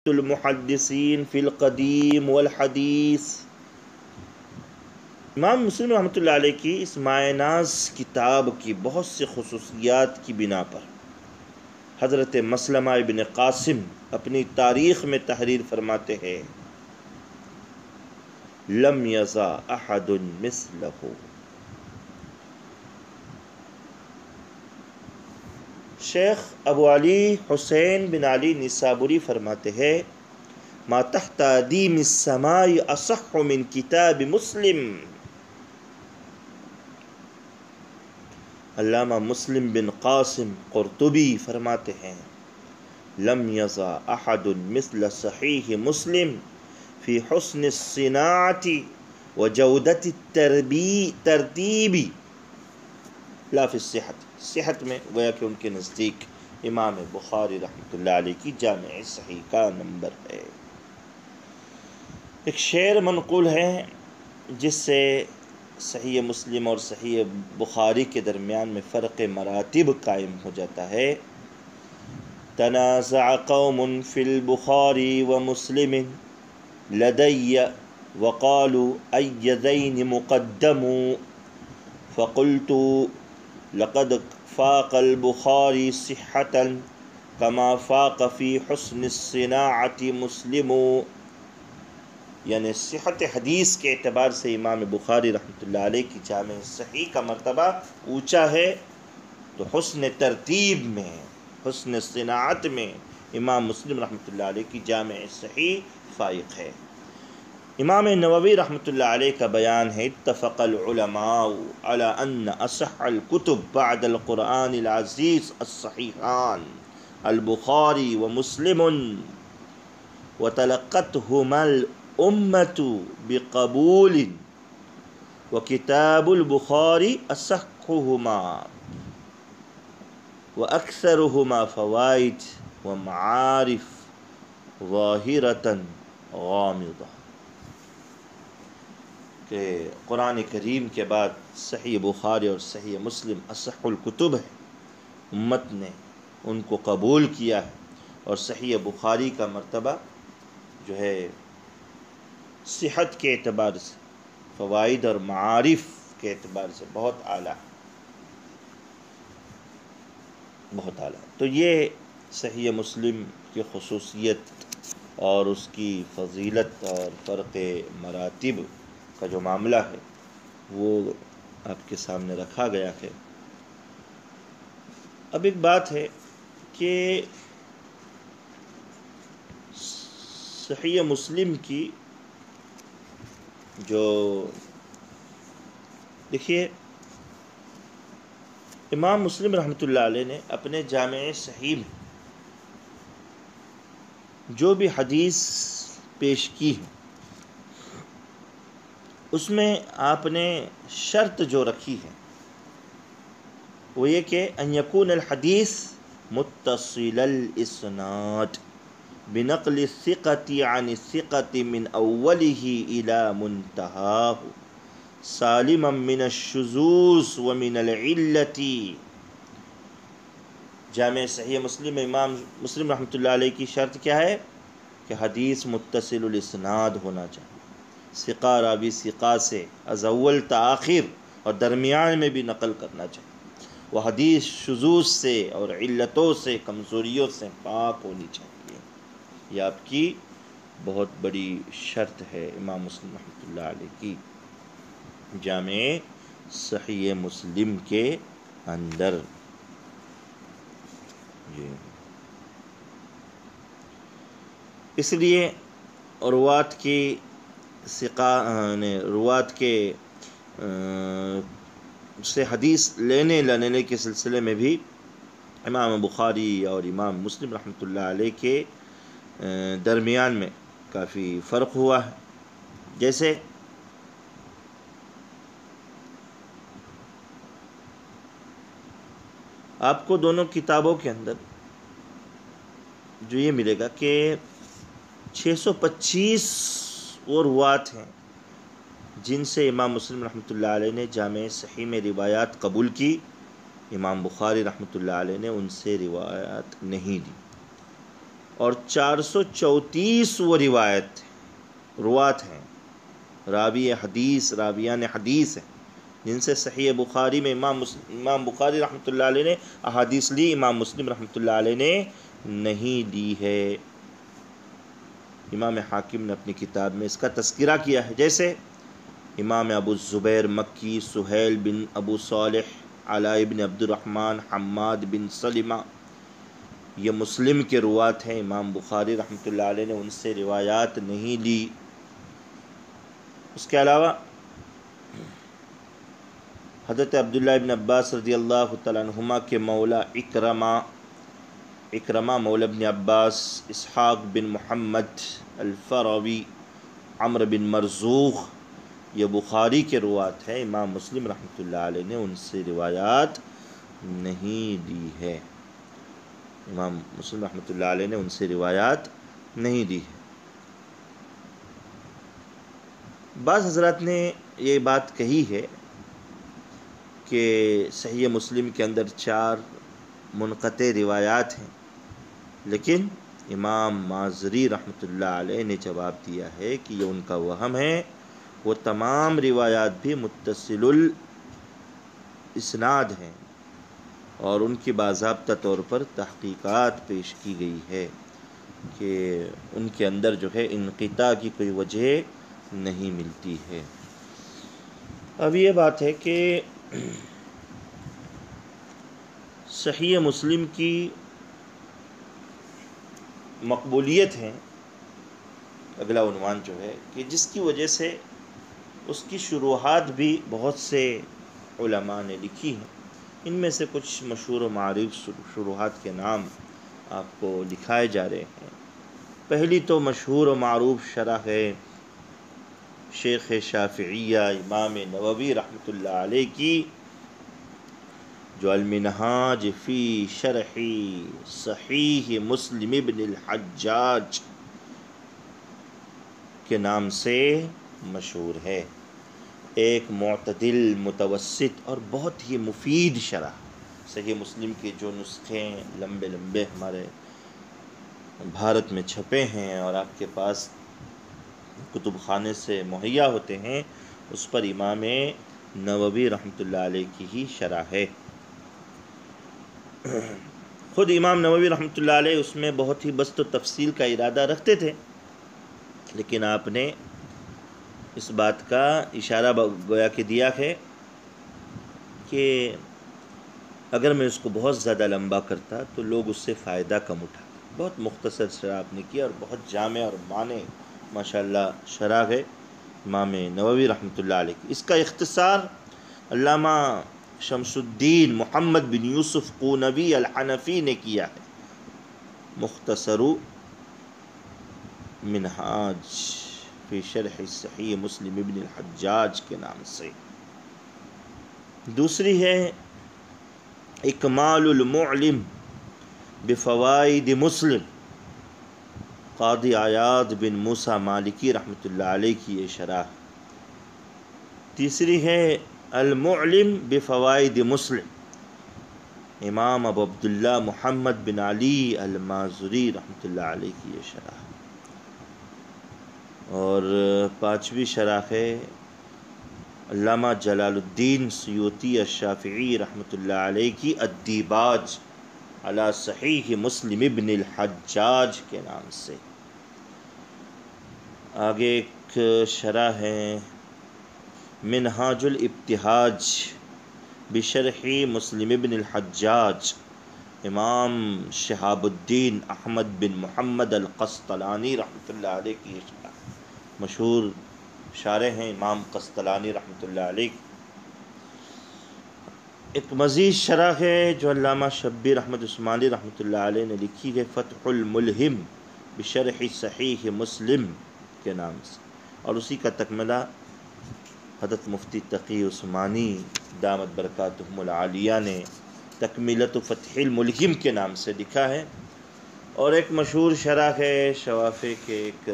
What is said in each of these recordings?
المحدثین فی القدیم والحدیث۔ امام مسلم رحمۃ اللہ علیہ کی اس مائے ناز کتاب کی بہت سی خصوصیات کی بنا پر حضرت مسلمہ ابن قاسم اپنی تاریخ میں تحریر فرماتے ہیں، لم یزا احد مثلہ۔ شیخ ابو علی حسین بن علی نسابوری فرماتے ہیں، ما تحت ادیم السماء اصح من کتاب مسلم۔ علامہ مسلم بن قاسم قرطبی فرماتے ہیں، لم یزا احد مثل صحیح مسلم فی حسن الصناعت و جودت الترتیب لا فی الصحت۔ صحت میں گویا کہ ان کے نزدیک امام بخاری رحمۃ اللہ علیہ کی جامع صحیح کا نمبر ہے۔ ایک شعر منقول ہے جس سے صحیح مسلم اور صحیح بخاری کے درمیان میں فرق مراتب قائم ہو جاتا ہے۔ تنازع قوم فی البخاری و مسلم لدی وقالوا ای ذین مقدم، فقلت لقد فاق البخاری صحة كما فاق فی حسن الصناعة مسلم۔ یعنی صحت حدیث کے اعتبار سے امام بخاری رحمۃ اللہ علیہ کی جامع صحیح کا مرتبہ اونچا ہے، تو حسن ترتیب میں، حسن صناعت میں امام مسلم رحمۃ اللہ علیہ کی جامع صحیح فائق ہے۔ امام نووی رحمۃ اللہ علیہ کا بیان ہے، اتفق العلماء على ان اصح الكتب بعد القرآن العزیز الصحیحان البخاری ومسلم وتلقتهما الامة بقبول وكتاب البخاری اصحهما واکثرهما فوائد ومعارف ظاہرة غامضة، کہ قرآن کریم کے بعد صحیح بخاری اور صحیح مسلم اصح الکتب ہے، امت نے ان کو قبول کیا ہے، اور صحیح بخاری کا مرتبہ جو ہے صحت کے اعتبار سے، فوائد اور معارف کے اعتبار سے بہت اعلیٰ، بہت اعلیٰ۔ تو یہ صحیح مسلم کی خصوصیت اور اس کی فضیلت اور فرق مراتب کا جو معاملہ ہے وہ آپ کے سامنے رکھا گیا ہے۔ اب ایک بات ہے کہ صحیح مسلم کی جو دیکھیے، امام مسلم رحمۃ اللہ علیہ نے اپنے جامع صحیح میں جو بھی حدیث پیش کی ہے اس میں آپ نے شرط جو رکھی ہے وہ یہ کہ ان یکون الحدیث متصل الاسناد بنقل الثقة عن الثقة من اوله الى منتهاه سالما من الشذوذ ومن العلة۔ جامع صحیح مسلم میں امام مسلم رحمۃ اللہ علیہ کی شرط کیا ہے کہ حدیث متصل الاسناد ہونا چاہیے، ثقہ راوی ثقہ سے از اول تا آخر اور درمیان میں بھی نقل کرنا چاہیے، وہ حدیث شذوذ سے اور علتوں سے، کمزوریوں سے پاک ہونی چاہیے۔ یہ آپ کی بہت بڑی شرط ہے امام مسلم رحمۃ اللہ علیہ کی جامع صحیح مسلم کے اندر۔ اس لیے روات کے سے حدیث لینے کے سلسلے میں بھی امام بخاری اور امام مسلم رحمۃ اللہ علیہ کے درمیان میں کافی فرق ہوا ہے۔ جیسے آپ کو دونوں کتابوں کے اندر جو یہ ملے گا کہ 625 وہ روات ہیں جن سے امام مسلم رحمۃ اللہ علیہ نے جامع صحیح میں روایات قبول کی، امام بخاری رحمۃ اللہ علیہ نے ان سے روایات نہیں دی، اور 434 وہ روات ہیں، راوی حدیث، راویان حدیث ہیں، جن سے صحیح بخاری میں امام بخاری رحمۃ اللہ علیہ نے احادیث لی، امام مسلم رحمۃ اللہ علیہ نے نہیں لی ہے۔ امام حاکم نے اپنی کتاب میں اس کا تذکرہ کیا ہے، جیسے امام ابو الزبیر مکی، سہیل بن ابو صالح، علاء بن عبد الرحمن، حماد بن سلمہ، یہ مسلم کے روات ہیں، امام بخاری رحمۃ اللہ علیہ نے ان سے روایات نہیں لی۔ اس کے علاوہ حضرت عبداللہ بن عباس رضی اللہ تعالیٰ عنہما کے مولا اکرمہ مولا ابن عباس، اسحاق بن محمد الفروی، عمرو بن مرزوق، یہ بخاری کے روات ہیں، امام مسلم رحمۃ اللہ علیہ نے ان سے روایات نہیں دی ہے، امام مسلم رحمۃ اللہ علیہ نے ان سے روایات نہیں دی ہے۔ بعض حضرات نے یہ بات کہی ہے کہ صحیح مسلم کے اندر 4 منقطع روایات ہیں، لیکن امام مازری رحمۃ اللہ علیہ نے جواب دیا ہے کہ یہ ان کا وہم ہے، وہ تمام روایات بھی متصل الاسناد ہیں اور ان کی باضابطہ طور پر تحقیقات پیش کی گئی ہے کہ ان کے اندر جو ہے انقطاع کی کوئی وجہ نہیں ملتی ہے۔ اب یہ بات ہے کہ صحیح مسلم کی مقبولیت ہے اگلا عنوان جو ہے، کہ جس کی وجہ سے اس کی شروحات بھی بہت سے علماء نے لکھی ہیں۔ ان میں سے کچھ مشہور و معروف شروحات کے نام آپ کو لکھائے جا رہے ہیں۔ پہلی تو مشہور و معروف شرح ہے شیخ شافعیہ امام نووی رحمۃ اللہ علیہ کی، جو المنہاج فی شرح صحیح مسلم ابن الحجاج کے نام سے مشہور ہے۔ ایک معتدل، متوسط اور بہت ہی مفید شرح، صحیح مسلم کے جو نسخے لمبے لمبے ہمارے بھارت میں چھپے ہیں اور آپ کے پاس کتب خانے سے مہیا ہوتے ہیں، اس پر امام نووی رحمۃ اللہ علیہ کی ہی شرح ہے۔ خود امام نووی رحمۃ اللہ علیہ اس میں بہت ہی بسط و تفصیل کا ارادہ رکھتے تھے، لیکن آپ نے اس بات کا اشارہ گویا کہ دیا ہے کہ اگر میں اس کو بہت زیادہ لمبا کرتا تو لوگ اس سے فائدہ کم اٹھاتے۔ بہت مختصر شرح آپ نے کیا اور بہت جامع اور معنی ماشاءاللہ شرح ہے امام نووی رحمۃ اللہ علیہ کی۔ اس کا اختصار علامہ شمس الدین محمد بن یوسف قونوی الحنفی نے کیا ہے، مختصر منہاج فی شرح صحیح مسلم ابن الحجاج کے نام سے۔ دوسری ہے اکمال المعلم بفوائد مسلم، قاضی عیاض بن موسیٰ مالکی رحمۃ اللہ علیہ کی یہ شرح۔ تیسری ہے المعلم بفوائد مسلم، امام ابو عبداللہ محمد بن علی المازری رحمۃ اللہ علیہ کی یہ شرح۔ اور پانچویں شرح ہے علامہ جلال الدین سیوطی الشافعی رحمۃ اللہ علیہ کی الدیباج علی صحیح مسلم ابن الحجاج کے نام سے۔ آگے ایک شرح ہے منہاج الابتہاج بشرح مسلم ابن الحجاج، امام شہاب الدین احمد بن محمد القسطلانی رحمۃ اللہ علیہ کی یہ شرح، مشہور شارح ہیں امام قسطلانی رحمۃ اللہ علیہ۔ ایک مزید شرح ہے جو علامہ شبیر احمد عثمانی رحمۃ اللہ علیہ نے لکھی ہے، فتح الملہم بشرح صحیح مسلم کے نام سے، اور اسی کا تکملہ حضرت مفتی تقی عثمانی دامت برکاتہم العالیہ نے تکملۃ فتح الملہم کے نام سے لکھا ہے۔ اور ایک مشہور شرح ہے شوافع کے ایک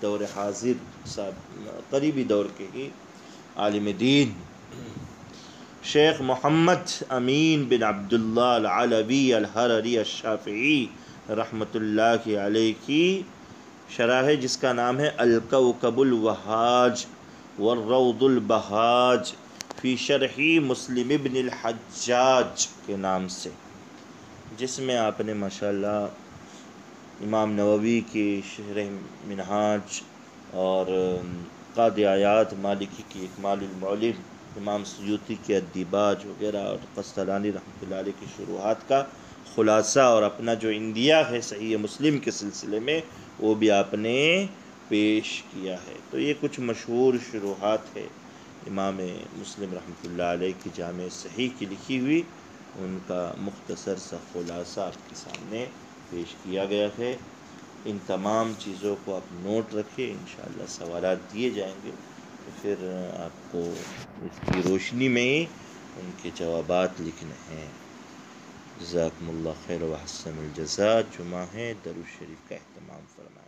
دور حاضر قریبی دور کے ہی عالم دین شیخ محمد امین بن عبداللہ العلوی الحرری الشافعی رحمۃ اللہ علیہ کی شرح ہے جس کا نام ہے الکوکب الوہاج والروض البہاج فی شرح مسلم ابن الحجاج کے نام سے، جس میں آپ نے ماشاءاللہ امام نووی کی شرح منہاج اور قاضی آیات مالکی کی اکمال المعلم، امام سیوطی کی الدیباج وغیرہ اور قسطلانی رحمۃ اللہ علیہ کی شروحات کا خلاصہ اور اپنا جو اندیہ ہے صحیح مسلم کے سلسلے میں وہ بھی آپ نے پیش کیا ہے۔ تو یہ کچھ مشہور شروحات ہے امام مسلم رحمۃ اللہ علیہ کی جامع صحیح کی لکھی ہوئی، ان کا مختصر سا خلاصہ آپ کے سامنے پیش کیا گیا ہے۔ ان تمام چیزوں کو آپ نوٹ رکھیں، انشاءاللہ سوالات دیے جائیں گے تو پھر آپ کو اس کی روشنی میں ہی ان کے جوابات لکھنے ہیں۔ جزاکم اللہ خیر و احسن الجزاء۔ جمعہ ہے، درود شریف کا اہتمام فرمائیں۔